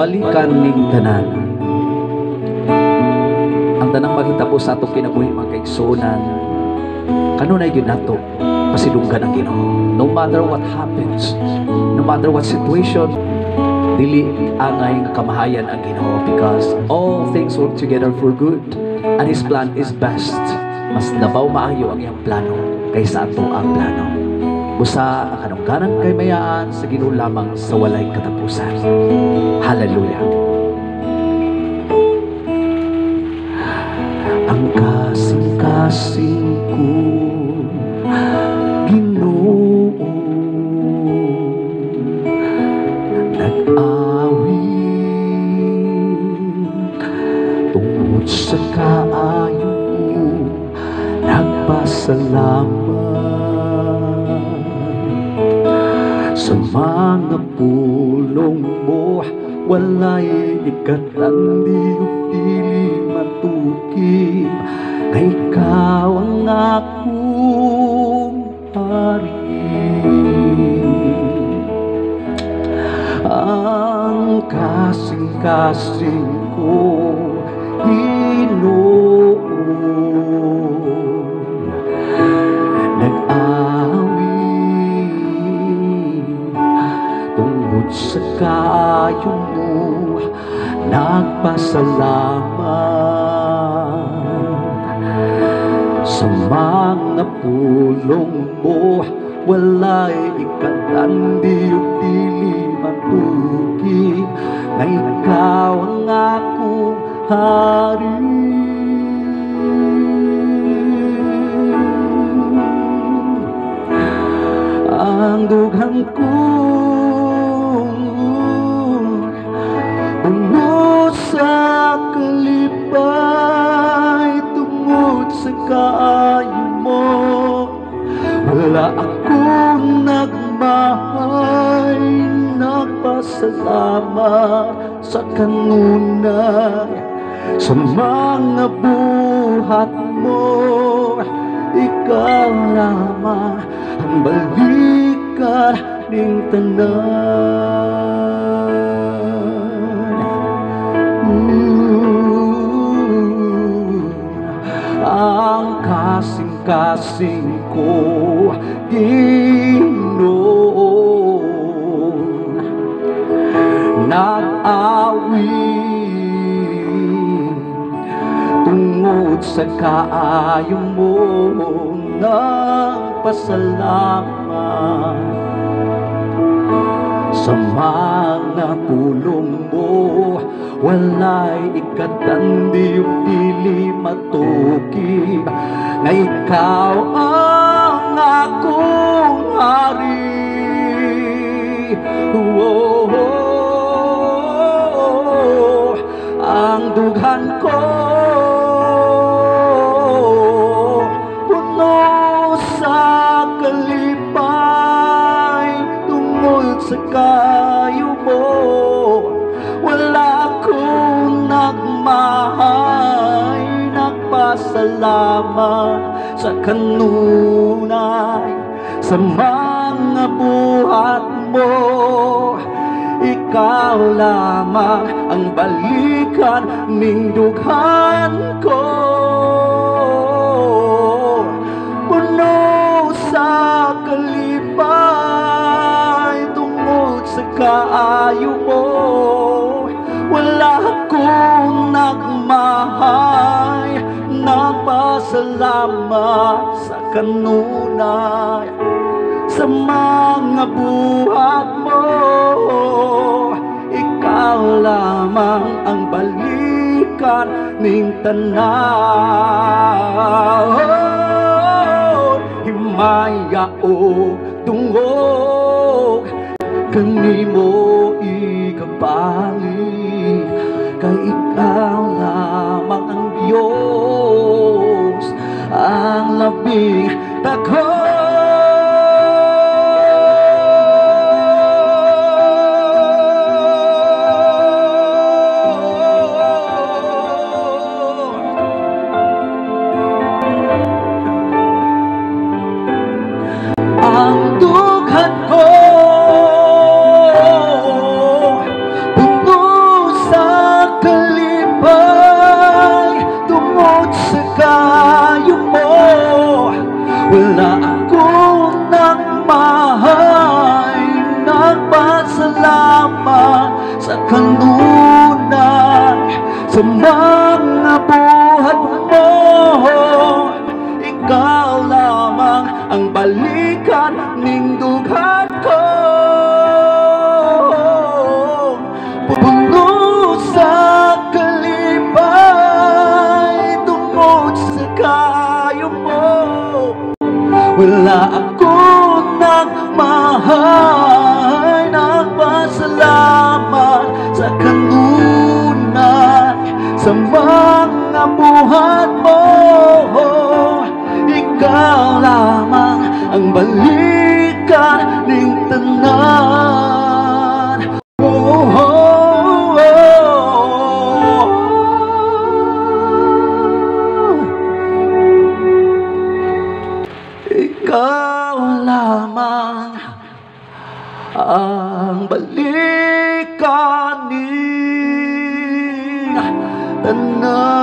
balikan ning tanan. Ang tanang maghitabo sa atong kinabuhi mga kaigsuonan, kanunay gyud nato pasidunggan ang Ginoo. No matter what happens, no matter what situation, dili angay nga kamahayan ang Ginoo, because all things work together for good and His plan is best. Mas labaw maayo ang iyang plano kaysa ato ang plano. Busa ang kanungganan kay mayaan sa Ginoo lamang sa walay katapusan. Hallelujah. Ang kasing-kasing ko, Ginoo, nag-awit tungod sa kaayo, nagpasalamat sa mga pulong mo. Walay ikatandi o dili matukib, kay ikaw ang akong hari. Ang kasing-kasing ko, Ginoo, nag-awit tungod sa kayo mo, nagpasalamat sa mga pulong mo. Walay ikatandi o dili matuki, na ikaw ang akong hari. Ang dughang ko tungod sa kalipay, tungod sa kaayo mo. Wala akong nagmahay, nagpasalamat sa kanunay sa mga buhat mo. Ikaw lamang ang balikan ning tanan. Ang kasing-kasing ko, Ginoo, nag-awit tungod sa kaayo mo, nagpasalamat sa mga pulong mo. Walay ikatandi o dili matukib, na ikaw ang akong hari. Ang dughan ko puno sa kalipay, tungod sa kayo mo. Wala akong nagmahay, nagpasalamat sa kanunay sa mga buhat mo. Ikaw lamang ang balikan ning dughan ko, puno sa kalipay, tungod sa kaayo mo. Wala akong nagmahay, nagpasalamat sa kanunay sa mga buhat mo. Ikaw lamang ang balikan ning tanan. Himaya o tungog kanimo ikabalik, kay ikaw lamang ang Diyos, ang labing takot. Ang dughan ko puno dughan ko puno sa kalipay tungod sa kayo mo. Wala ako nagmahay, nagpasalamat sa kanunay sa mga buhat mo. Ikaw lamang ang balikan ng tanan. Oh, oh, oh. Ikaw lamang ang balikan ng tanan.